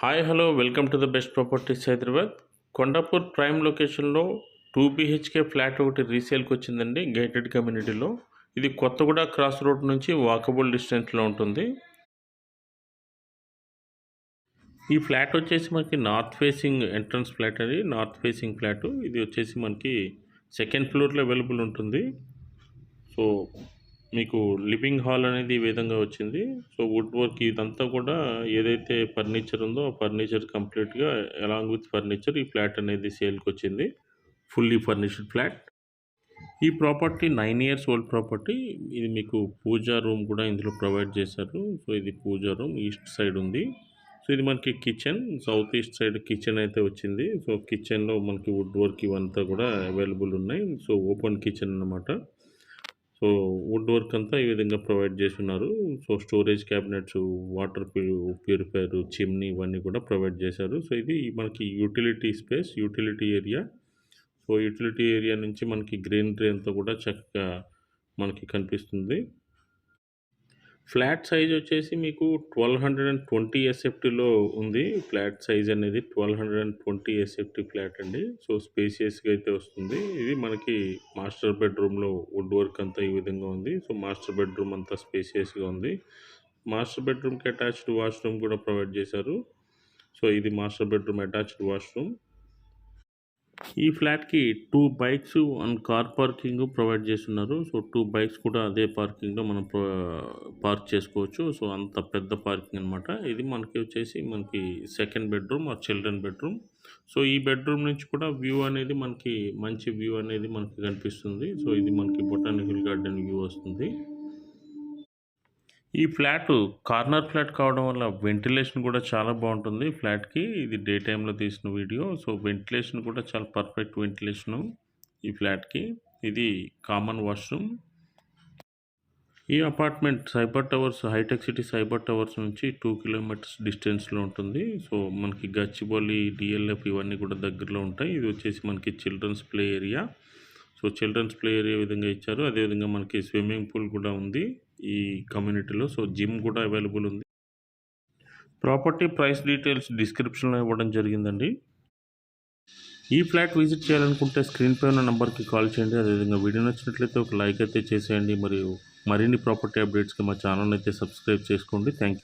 Hi hello welcome to the best properties Hyderabad. Kondapur prime లొకేషన్లో 2 BHK flat ఒకటి రీసేల్కి వచ్చిందండి gated కమ్యూనిటీలో. ఇది కొత్తగూడ క్రాస్ రోడ్ నుంచి వాకబుల్ డిస్టెన్స్లో ఉంటుంది. ఈ ఫ్లాట్ వచ్చేసి మనకి నార్త్ ఫేసింగ్ ఎంట్రన్స్ ఫ్లాట్ అండి. నార్త్ ఫేసింగ్ ఫ్లాట్ ఇది వచ్చేసి మనకి సెకండ్ ఫ్లోర్లో అవైలబుల్ ఉంటుంది. సో మీకు లివింగ్ హాల్ అనేది ఈ విధంగా వచ్చింది. సో వుడ్ వర్క్ ఇదంతా కూడా ఏదైతే ఫర్నిచర్ ఉందో ఆ ఫర్నిచర్ కంప్లీట్గా అలాంగ్ విత్ ఫర్నిచర్ ఈ ఫ్లాట్ అనేది సేల్కి వచ్చింది. Fully furnished flat. ఈ ప్రాపర్టీ 9 years ఓల్డ్ ప్రాపర్టీ. ఇది మీకు పూజా రూమ్ కూడా ఇందులో ప్రొవైడ్ చేశారు. సో ఇది పూజా రూమ్ ఈస్ట్ సైడ్ ఉంది. సో ఇది మనకి kitchen, south east side kitchen అయితే వచ్చింది. సో కిచెన్లో మనకి వుడ్ వర్క్ ఇవంతా కూడా అవైలబుల్ ఉన్నాయి. సో ఓపెన్ కిచెన్ అన్నమాట. సో వుడ్ వర్క్ అంతా ఈ విధంగా ప్రొవైడ్ చేస్తున్నారు. So storage cabinets, water purifier, chimney ఇవన్నీ కూడా ప్రొవైడ్ చేశారు. సో ఇది మనకి utility space, utility area. So utility area నుంచి మనకి గ్రీనరీ అంతా కూడా చక్కగా మనకి కనిపిస్తుంది. ఫ్లాట్ సైజ్ వచ్చేసి మీకు 1220 SFTలో ఉంది. ఫ్లాట్ సైజ్ అనేది 1220 SFT ఫ్లాట్ అండి. సో స్పేసియస్గా అయితే వస్తుంది. ఇది మనకి మాస్టర్ బెడ్రూమ్లో వుడ్ వర్క్ అంతా ఈ విధంగా ఉంది. సో మాస్టర్ బెడ్రూమ్ అంతా స్పేసియస్గా ఉంది. మాస్టర్ బెడ్రూమ్కి అటాచ్డ్ వాష్రూమ్ కూడా ప్రొవైడ్ చేశారు. సో ఇది మాస్టర్ బెడ్రూమ్ అటాచ్డ్ వాష్రూమ్. ఈ ఫ్లాట్కి 2 bikes and car parking provide చేస్తున్నారు. సో 2 బైక్స్ కూడా అదే పార్కింగ్లో మనం పార్క్ చేసుకోవచ్చు. సో అంత పెద్ద పార్కింగ్ అనమాట. ఇది మనకి వచ్చేసి మనకి second bedroom are children bedroom. So ఈ బెడ్రూమ్ నుంచి కూడా వ్యూ అనేది మనకి మంచి వ్యూ అనేది మనకి కనిపిస్తుంది. సో ఇది మనకి బొటానికల్ గార్డెన్ వ్యూ వస్తుంది. ఈ ఫ్లాట్ కార్నర్ ఫ్లాట్ కావడం వల్ల వెంటిలేషన్ కూడా చాలా బాగుంటుంది ఫ్లాట్కి. ఇది డే టైంలో తీసిన వీడియో. సో వెంటిలేషన్ కూడా చాలా పర్ఫెక్ట్ వెంటిలేషను ఈ ఫ్లాట్కి. ఇది కామన్ వాష్రూమ్. ఈ apartment cyber towers, hitech city cyber towers నుంచి 2 kilometers డిస్టెన్స్లో ఉంటుంది. సో మనకి గచ్చిబౌలి, DLF ఇవన్నీ కూడా దగ్గరలో ఉంటాయి. ఇది వచ్చేసి మనకి children's play area. So children's play area విధంగా ఇచ్చారు. అదేవిధంగా మనకి స్విమ్మింగ్ పూల్ కూడా ఉంది ఈ కమ్యూనిటీలో. సో జిమ్ కూడా అవైలబుల్ ఉంది. ప్రాపర్టీ ప్రైస్ డీటెయిల్స్ డిస్క్రిప్షన్లో ఇవ్వడం జరిగిందండి. ఈ ఫ్లాట్ విజిట్ చేయాలనుకుంటే స్క్రీన్పై ఉన్న నెంబర్కి కాల్ చేయండి. అదేవిధంగా వీడియో నచ్చినట్లయితే ఒక లైక్ అయితే చేసేయండి. మరియు మరిన్ని ప్రాపర్టీ అప్డేట్స్కి మా ఛానల్ అయితే సబ్స్క్రైబ్ చేసుకోండి. Thank you.